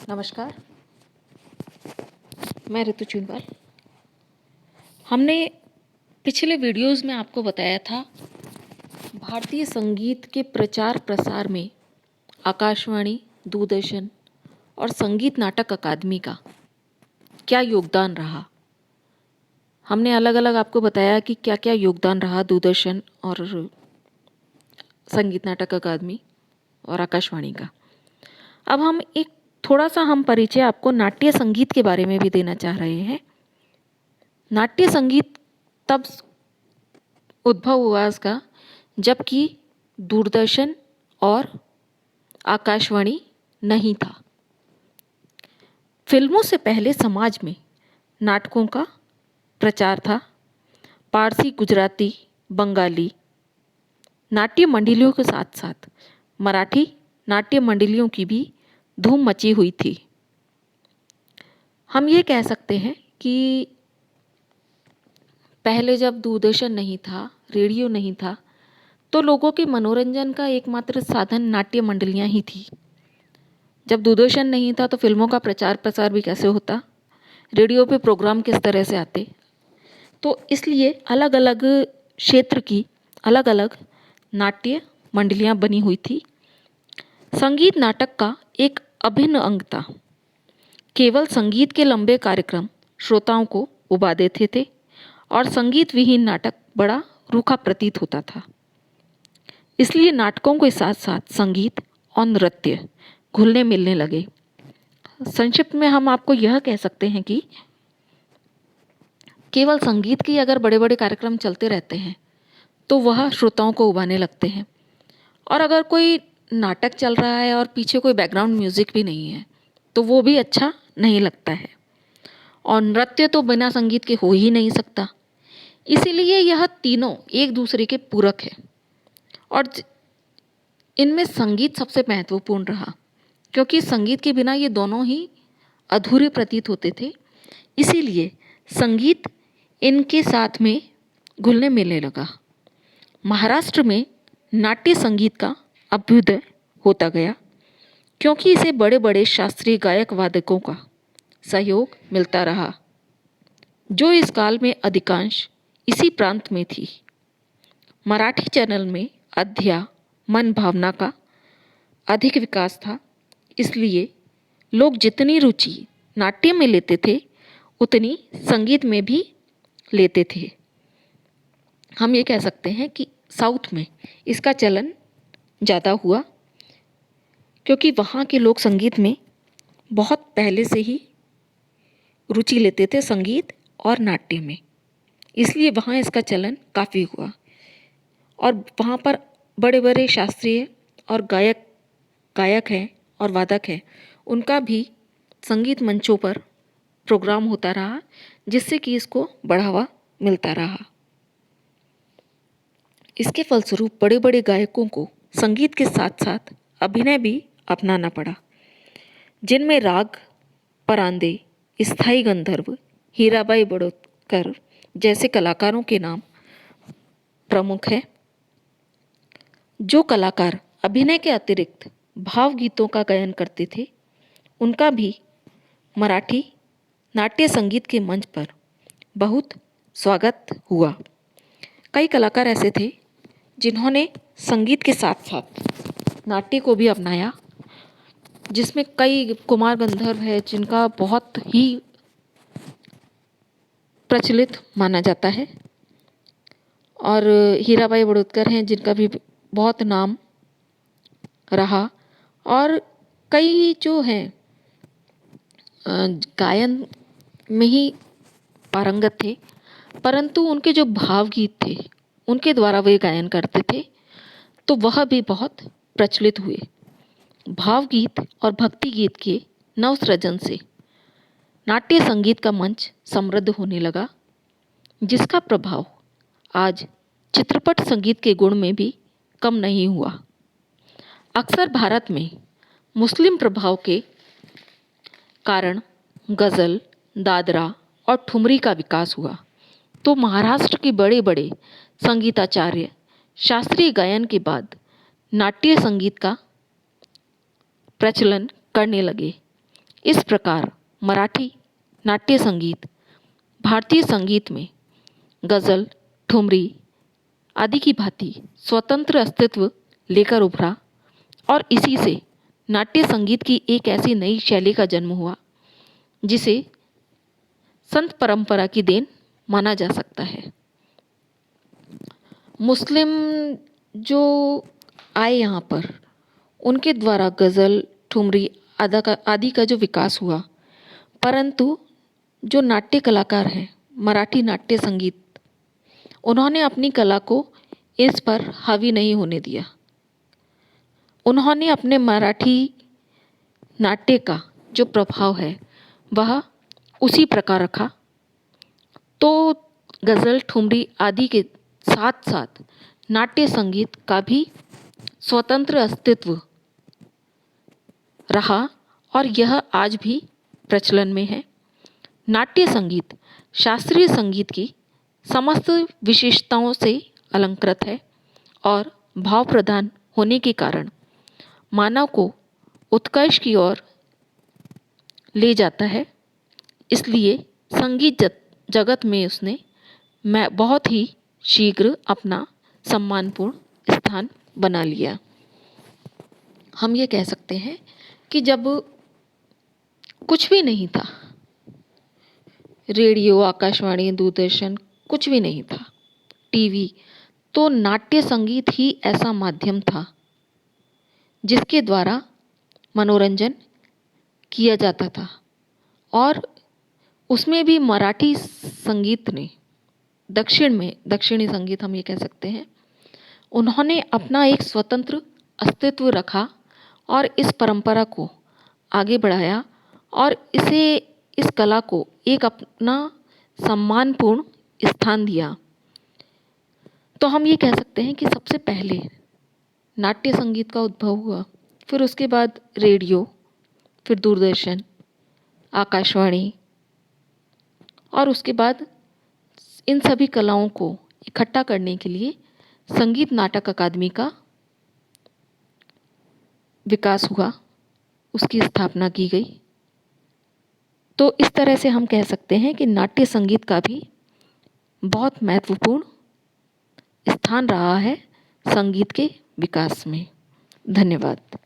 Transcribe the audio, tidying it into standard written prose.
नमस्कार, मैं ऋतु चुनवाल। हमने पिछले वीडियोस में आपको बताया था भारतीय संगीत के प्रचार प्रसार में आकाशवाणी, दूरदर्शन और संगीत नाटक अकादमी का क्या योगदान रहा। हमने अलग अलग आपको बताया कि क्या क्या योगदान रहा दूरदर्शन और संगीत नाटक अकादमी और आकाशवाणी का। अब हम एक थोड़ा सा परिचय आपको नाट्य संगीत के बारे में भी देना चाह रहे हैं। नाट्य संगीत तब उद्भव हुआ इसका जबकि दूरदर्शन और आकाशवाणी नहीं था। फिल्मों से पहले समाज में नाटकों का प्रचार था। पारसी, गुजराती, बंगाली नाट्य मंडलियों के साथ साथ मराठी नाट्य मंडलियों की भी धूम मची हुई थी। हम ये कह सकते हैं कि पहले जब दूरदर्शन नहीं था, रेडियो नहीं था, तो लोगों के मनोरंजन का एकमात्र साधन नाट्य मंडलियां ही थी। जब दूरदर्शन नहीं था तो फिल्मों का प्रचार प्रसार भी कैसे होता, रेडियो पे प्रोग्राम किस तरह से आते। तो इसलिए अलग अलग क्षेत्र की अलग अलग नाट्य मंडलियां बनी हुई थी। संगीत नाटक का एक अभिन्न अंग था। केवल संगीत के लंबे कार्यक्रम श्रोताओं को उबा देते थे और संगीत विहीन नाटक बड़ा रूखा प्रतीत होता था। इसलिए नाटकों के साथ साथ संगीत और नृत्य घुलने मिलने लगे। संक्षिप्त में हम आपको यह कह सकते हैं कि केवल संगीत की अगर बड़े बड़े कार्यक्रम चलते रहते हैं तो वह श्रोताओं को उबाने लगते हैं, और अगर कोई नाटक चल रहा है और पीछे कोई बैकग्राउंड म्यूजिक भी नहीं है तो वो भी अच्छा नहीं लगता है। और नृत्य तो बिना संगीत के हो ही नहीं सकता। इसीलिए यह तीनों एक दूसरे के पूरक है और इनमें संगीत सबसे महत्वपूर्ण रहा, क्योंकि संगीत के बिना ये दोनों ही अधूरे प्रतीत होते थे। इसीलिए संगीत इनके साथ में घुलने मिलने लगा। महाराष्ट्र में नाट्य संगीत का अभ्युदय होता गया, क्योंकि इसे बड़े बड़े शास्त्रीय गायक वादकों का सहयोग मिलता रहा, जो इस काल में अधिकांश इसी प्रांत में थी। मराठी चैनल में अध्या मन भावना का अधिक विकास था। इसलिए लोग जितनी रुचि नाट्य में लेते थे उतनी संगीत में भी लेते थे। हम ये कह सकते हैं कि साउथ में इसका चलन ज़्यादा हुआ, क्योंकि वहाँ के लोग संगीत में बहुत पहले से ही रुचि लेते थे, संगीत और नाट्य में। इसलिए वहाँ इसका चलन काफ़ी हुआ और वहाँ पर बड़े बड़े शास्त्रीय और गायक हैं और वादक हैं, उनका भी संगीत मंचों पर प्रोग्राम होता रहा, जिससे कि इसको बढ़ावा मिलता रहा। इसके फलस्वरूप बड़े बड़े गायकों को संगीत के साथ साथ अभिनय भी अपनाना पड़ा, जिनमें राग परांदे, स्थाई गंधर्व, हीराबाई बड़ौदकर जैसे कलाकारों के नाम प्रमुख हैं। जो कलाकार अभिनय के अतिरिक्त भावगीतों का गायन करते थे, उनका भी मराठी नाट्य संगीत के मंच पर बहुत स्वागत हुआ। कई कलाकार ऐसे थे जिन्होंने संगीत के साथ साथ नाट्य को भी अपनाया, जिसमें कई कुमार गंधर्व है जिनका बहुत ही प्रचलित माना जाता है, और हीराबाई बड़ौदकर हैं जिनका भी बहुत नाम रहा, और कई जो हैं गायन में ही पारंगत थे, परंतु उनके जो भावगीत थे उनके द्वारा वे गायन करते थे, तो वह भी बहुत प्रचलित हुए। भावगीत और भक्ति गीत के नवसृजन से नाट्य संगीत का मंच समृद्ध होने लगा, जिसका प्रभाव आज चित्रपट संगीत के गुण में भी कम नहीं हुआ। अक्सर भारत में मुस्लिम प्रभाव के कारण गज़ल, दादरा और ठुमरी का विकास हुआ, तो महाराष्ट्र के बड़े बड़े संगीताचार्य शास्त्रीय गायन के बाद नाट्य संगीत का प्रचलन करने लगे। इस प्रकार मराठी नाट्य संगीत भारतीय संगीत में गज़ल, ठुमरी आदि की भांति स्वतंत्र अस्तित्व लेकर उभरा और इसी से नाट्य संगीत की एक ऐसी नई शैली का जन्म हुआ जिसे संत परंपरा की देन माना जा सकता है। मुस्लिम जो आए यहाँ पर, उनके द्वारा गज़ल, ठुमरी आदि का जो विकास हुआ, परंतु जो नाट्य कलाकार हैं, मराठी नाट्य संगीत, उन्होंने अपनी कला को इस पर हावी नहीं होने दिया। उन्होंने अपने मराठी नाट्य का जो प्रभाव है वह उसी प्रकार रखा। तो गज़ल, ठुमरी आदि के साथ साथ नाट्य संगीत का भी स्वतंत्र अस्तित्व रहा और यह आज भी प्रचलन में है। नाट्य संगीत शास्त्रीय संगीत की समस्त विशेषताओं से अलंकृत है और भाव प्रधान होने के कारण मानव को उत्कर्ष की ओर ले जाता है। इसलिए संगीत जगत में उसने बहुत ही शीघ्र अपना सम्मानपूर्ण स्थान बना लिया। हम ये कह सकते हैं कि जब कुछ भी नहीं था, रेडियो, आकाशवाणी, दूरदर्शन कुछ भी नहीं था, टीवी, तो नाट्य संगीत ही ऐसा माध्यम था जिसके द्वारा मनोरंजन किया जाता था। और उसमें भी मराठी संगीत ने दक्षिणी संगीत हम ये कह सकते हैं, उन्होंने अपना एक स्वतंत्र अस्तित्व रखा और इस परंपरा को आगे बढ़ाया और इस कला को एक अपना सम्मानपूर्ण स्थान दिया। तो हम ये कह सकते हैं कि सबसे पहले नाट्य संगीत का उद्भव हुआ, फिर उसके बाद रेडियो, फिर दूरदर्शन, आकाशवाणी और उसके बाद इन सभी कलाओं को इकट्ठा करने के लिए संगीत नाटक अकादमी का विकास हुआ, उसकी स्थापना की गई। तो इस तरह से हम कह सकते हैं कि नाट्य संगीत का भी बहुत महत्वपूर्ण स्थान रहा है संगीत के विकास में। धन्यवाद।